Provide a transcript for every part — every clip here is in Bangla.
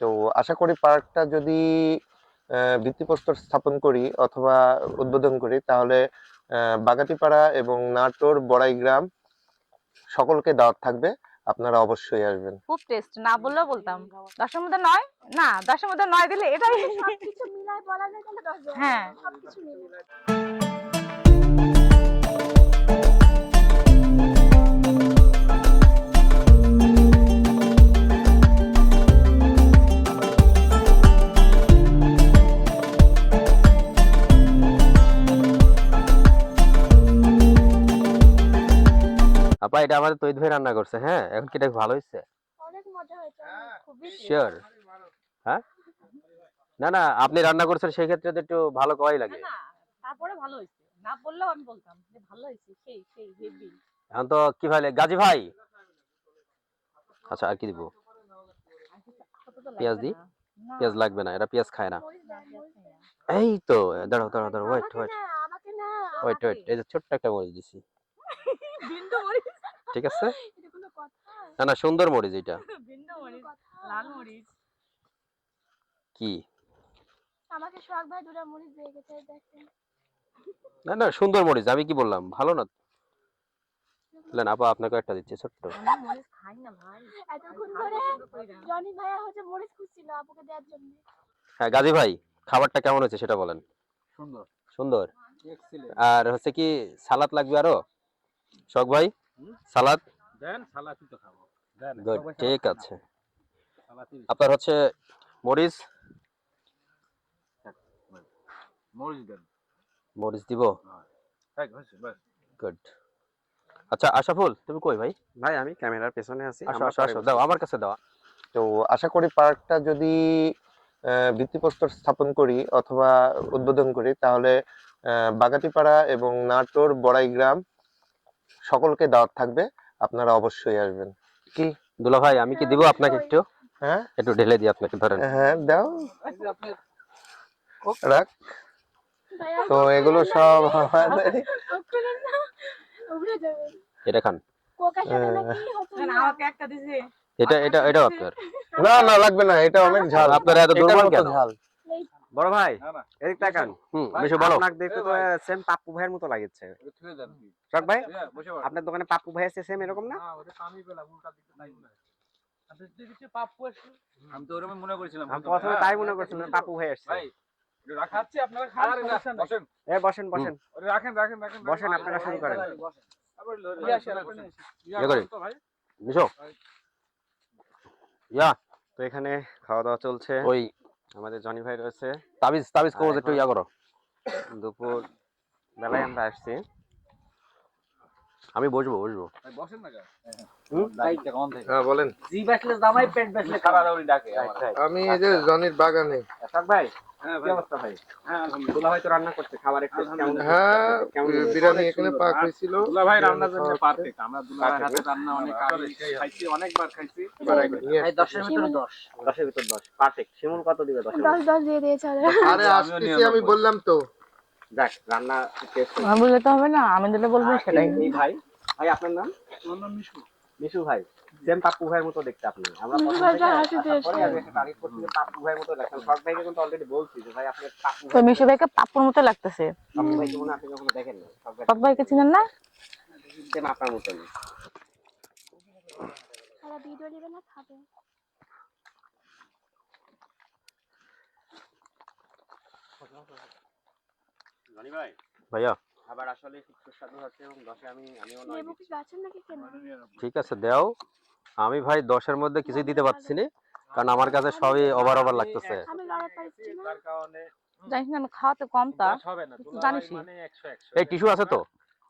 তো আশা করি পার্কটা যদি ভিত্তিপ্রস্তর স্থাপন করি অথবা উদ্বোধন করি, তাহলে বাগাতিপাড়া এবং নাটোর বড়াই গ্রাম সকলকে দাওয়াত থাকবে, আপনারা অবশ্যই আসবেন। খুব টেস্ট, না বললেও বলতাম। 10 এর মধ্যে 9 না, 10 এর মধ্যে 9 দিলে এটাই সবকিছু মিলায় বলা যায় তাহলে 10 দেব। হ্যাঁ। সবকিছু মিলায়। আপা এটা আমাদের তৈরি ভাই রান্না করছে। হ্যাঁ, এখন কি এটা ভালো হয়েছে? অনেক মজা হয়েছে, খুবই শিওর? হ্যাঁ, না না, আপনি রান্না করছেন সেই ক্ষেত্রে তো একটু ভালো করাই লাগে। না, তারপরে ভালো হয়েছে, না বললেও আমি বলতাম যে ভালো হয়েছে, সেই সেই হেভি। এখন তো কি ভাই গাজী ভাই? আচ্ছা, আর কি দিব? পেঁয়াজ দি? পেঁয়াজ লাগবে না, এটা পেঁয়াজ খায় না। এই তো, দাঁড়াও দাঁড়াও দাঁড়াও, ওয়েট ওয়েট আমাকে না ওয়েট ওয়েট, এই যে ছোট্ট একটা মরিচ দিছি। বিন্দু মরিচ, ঠিক আছে? এটা কোনো কথা? না না, সুন্দর মরিচ এটা। বিন্দু মরিচ, লাল মরিচ। কি? আমাকে সোহাগ ভাই দুটো মরিচ দিয়ে গেছে, দেখেন। না না, সুন্দর মরিচ, আমি কি বললাম ভালো না? লেন আপা, আপনাকে একটা দিচ্ছি ছোট্ট। আমি মরিচ খাই না ভাই। এতক্ষণ ধরে জনি ভাইয়া হচ্ছে মরিচ খুঁজছিল আপুকে দেওয়ার জন্য। হ্যাঁ গাজী ভাই, খাবারটা কেমন হয়েছে সেটা বলেন। সুন্দর, সুন্দর। এক্সিলেন্ট। আর হচ্ছে কি, সালাদ লাগবে আরো? শখ ভাই, সালাদ দেন, সালাদই তো খাবো। দেন, গুড, সবাই ঠিক সালাদ আছে। সালাদই আপনার হচ্ছে মরিচ, মরিচ দেন। মরিচ দিব। হ্যাঁ, হয়েছে, বাস। গুড। আচ্ছা আশাফুল, তুমি কই ভাই? ভাই আমি ক্যামেরার পেছনে আছি। আসো আসো আসো, দাও আমার কাছে দাও। তো আশা করি পার্কটা যদি ভিত্তিপ্রস্তর স্থাপন করি অথবা উদ্বোধন করি, তাহলে বাগাতিপাড়া এবং নাটোর বড়াই গ্রাম সকলকে দাওয়াত থাকবে, আপনারা অবশ্যই আসবেন। কি দুলা ভাই, আমি কি দিব আপনাকে একটু? হ্যাঁ একটু ঢেলে দিই আপনাকে, ধরেন। হ্যাঁ দাও, রাখ। ভাইয়া তো এগুলো সব আমাদের। ওখানে না উড়ে যাবে। এটা খান। কোকার সাথে নাকি হতো না, না। আমাকে একটা দিছে। এটাও আপনার। না না, লাগবে না, এটা অনেক ঝাল। আপনারা এত এটার দুর্বল মতো কেন? ঝাল। বড় ভাই না, না। এদিক তাকান। মিশু বলো। আপনাকে দেখতে তো সেম পাপ্পু ভাইয়ের মতো লাগছে। এটা ছুঁয়ে দেন কি? শখ ভাই, হ্যাঁ, বসে পড়ো। আপনার দোকানে পাপ্পু ভাই আছে সেম এরকম না? না, ওটা তো আমি পেলাম, উল্টা দিকে তাই মনে হয়। আচ্ছা, দিকে পাপ্পু আসছে। আমি তো ওরকম মনে করেছিলাম। আমি প্রথমে তাই মনে করছিলাম পাপ্পু ভাই আসছে। ভাই, এটা রাখাচ্ছি, আপনারা খান, সমস্যা নাই। বসেন। এ বসেন বসেন ওরে রাখেন, রাখেন, রাখেন। বসেন, আপনারা শুরু করেন। বসেন। আবার নিয়ে আসেন, বসেন। ইয়ে করি। তো ভাই। মিশু, ইয়া, তো এখানে খাওয়া দাওয়া চলছে। ওই আমাদের জনি ভাই রয়েছে। তাবিজ তাবিজ কবজ একটু ইয়া করো। দুপুর বেলায় আমরা আসছি। আমি বসবো বসবো। ভাই বসেন না কেন? হ্যাঁ বলেন। জি বাসলে জামাই পেট বাসলে খাওয়া দাওয়া ডাকে। আমি এই যে জনির বাগানে। শখ ভাই, হ্যাঁ কি ভাই। অবস্থা ভাই? হ্যাঁ, আলহামদুলিল্লাহ। দুলা ভাই তো রান্না করছে, খাবার একটু কেমন? হ্যাঁ, কেমন? বিরিয়ানি এখানে পাক হয়েছিল। দুলা ভাই রান্নার জন্য পারফেক্ট। আমরা দুলা ভাই হাতে রান্না অনেক আগে খাইছি, অনেকবার খাইছি। Yes. 10 এর ভিতরে 10। 10 এর ভিতর 10 পারফেক্ট। শিমুল কত দিবে 10 এর? 10 দিয়ে দিয়েছে ওরা। আরে আসতেছি, আমি বললাম তো। যাক, রান্না টেস্ট। আমি বললে তো হবে না, আমি যেটা বলবো সেটাই। এই ভাই, ভাই আপনার নাম? আমার নাম মিশু। মিশু ভাই, সেম পাপ্পু ভাইয়ের মতো দেখতে আপনি। আমরা মিশু প্রথম ভাইটা থেকে হাসি আসার দিয়েছে। পরে আমি একটা তারিফ করছি যে পাপ্পু ভাইয়ের মতো দেখতাম। শখ ভাইকে কিন্তু অলরেডি বলছি যে ভাই আপনি পাপ্পু তো মিশু ভাইকে পাপ্পুর মতো লাগতেছে। পাপ্পু ভাইকে মনে হয় আপনি কখনো দেখেন না। শখ ভাই সব ভাইকে চিনেন না? সেম আপনার মতন। সারা ভিডিও নেবে না, খাবে। জনি ভাই, ভাইয়া খাবার আসলে খুব সুস্বাদু হচ্ছে এবং 10 আমিও নয় লেবু কি গাছের নাকি কেন? ঠিক আছে দাও। আমি ভাই 10-এর মধ্যে কিছুই দিতে পারছি না, কারণ আমার কাছে সবই ওভার ওভার লাগতেছে। আমি লড়াই পারছি না। তার কারণে জানিস না, আমি খাওয়াতে কম তা। 10 হবে না। দুলা ভাই জানিসই। মানে 100 100। এই টিস্যু আছে তো?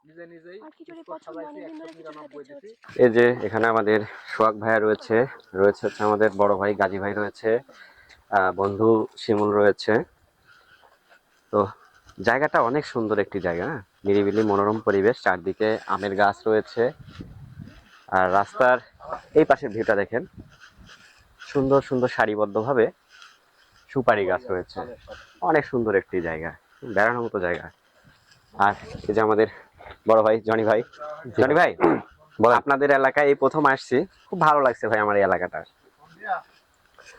নিজে নিজেই আর খিচুড়ি পছন্দ, অনেকদিন ধরে কিছু খেতে ইচ্ছে হচ্ছে। এই যে এখানে আমাদের সোহাগ ভাইয়া রয়েছে, রয়েছে হচ্ছে আমাদের বড় ভাই গাজী ভাই রয়েছে, বন্ধু শিমুল রয়েছে। তো জায়গাটা অনেক সুন্দর একটি জায়গা, হ্যাঁ? নিরিবিলি মনোরম পরিবেশ, চারদিকে আমের গাছ রয়েছে। আর রাস্তার এই পাশের ভিউটা দেখেন, সুন্দর সুন্দর সারিবদ্ধভাবে সুপারি গাছ রয়েছে। অনেক সুন্দর একটি জায়গা, বেড়ানোর মতো জায়গা। আর এই যে আমাদের বড় ভাই জনি ভাই। জনি ভাই, আপনাদের এলাকায় এই প্রথম আসছি, খুব ভালো লাগছে ভাই আমার এই এলাকাটা।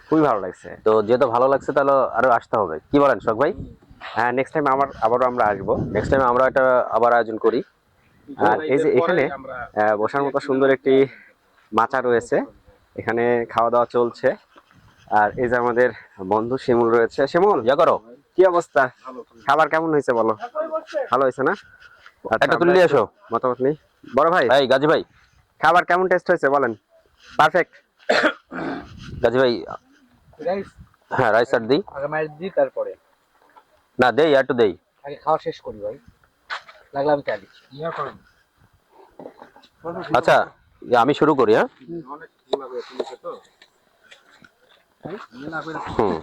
খুবই ভালো লাগছে। তো যেহেতু ভালো লাগছে তাহলে আরো আসতে হবে, কি বলেন শখ ভাই? হ্যাঁ, নেক্সট টাইম আবারও আমরা আসবো। নেক্সট টাইম আমরা এটা আবার আয়োজন করি। আর এই যে এখানে বসার মতো সুন্দর একটি মাচা রয়েছে, এখানে খাওয়া দাওয়া চলছে। আর এই যে আমাদের বন্ধু শিমুল রয়েছে। শিমুল, ইয়া করো, কি অবস্থা? খাবার কেমন হয়েছে বলো? ভালো হয়েছে না? আচ্ছা, একটা তুলে নিয়ে আসো। মতামত নেই বড় ভাই, এই গাজী ভাই, খাবার কেমন টেস্ট হয়েছে বলেন? পারফেক্ট। গাজী ভাই, রাইস হ্যাঁ রাইস আর দিই আগে মায়ের দিই, তারপরে না দেই, একটু দেই। আগে খাওয়া শেষ করি ভাই, লাগলে আমি চাই দিচ্ছি। আচ্ছা আমি শুরু করি, হ্যাঁ। হুম